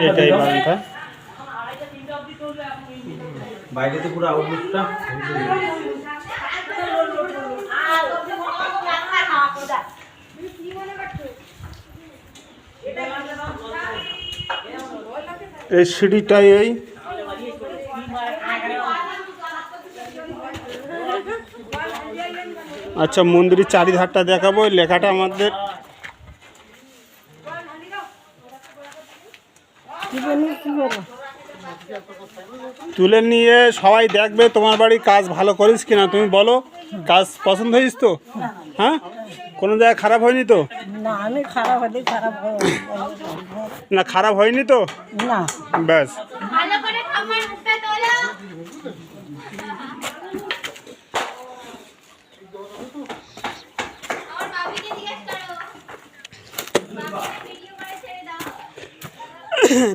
এটাই বাগানটা। বাইরে তো পুরো আউটলুকটা এই সিঁড়িটাই এই আচ্ছা মন্দিরের চারিধারটা দেখাবো। ওই লেখাটা আমাদের তুলে নিয়ে সবাই দেখবে তোমার বাড়ি কাজ ভালো করিস কিনা। তুমি বলো কাজ পছন্দ হয়েছিস তো? হ্যাঁ, কোনো জায়গায় খারাপ হয়নি তো? না আমি খারাপ হলে খারাপ না খারাপ হয়নি তো? না ব্যাস। ভালো করে খাবার মুখটা তোলো। আমার বাবিকে জিজ্ঞেস করো। বাবা ভিডিও করে ছেড়ে দাও।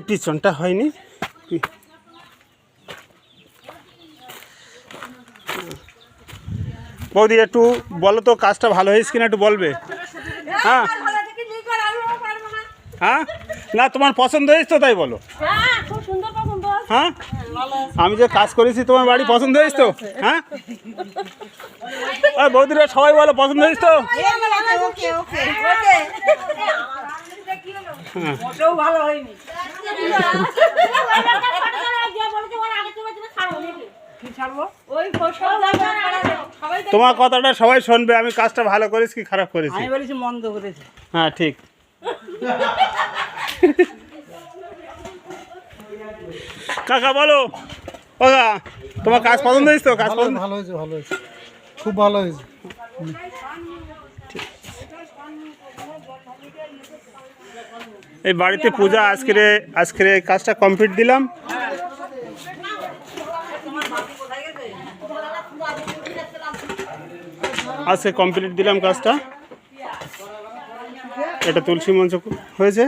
পিছনটা হয়নি। বৌদি একটু বলো তো কাজটা ভালো হয়েছে কিনা একটু বলবে। হ্যাঁ হ্যাঁ, না তোমার পছন্দ হয়েছে তো তাই বলো। হ্যাঁ খুব সুন্দর পছন্দ। হ্যাঁ, আমি যে কাজ করেছি তোমার বাড়ি পছন্দ হয়েছে তো? হ্যাঁ, ওই বৌদিরা সবাই বলো পছন্দ হয়েছে তো? ওকে ওকে ওকে মোটেও ভালো হয়নি। তোমার কথাটা সবাই শুনবে, আমি কাজটা ভালো করেছি কি খারাপ করেছি। আমি বলেছি মন্দ করেছি। হ্যাঁ ঠিক। কাকা বলো, কাকা তোমার কাজ পছন্দ হয়েছে তো? কাজ পছন্দ ভালো হয়েছে, ভালো হয়েছে, খুব ভালো হয়েছে। এই বাড়িতে পূজা আজকের এই কাজটা কমপ্লিট দিলাম। আজকে কমপ্লিট দিলাম কাজটা। এটা তুলসী মঞ্চ হয়েছে।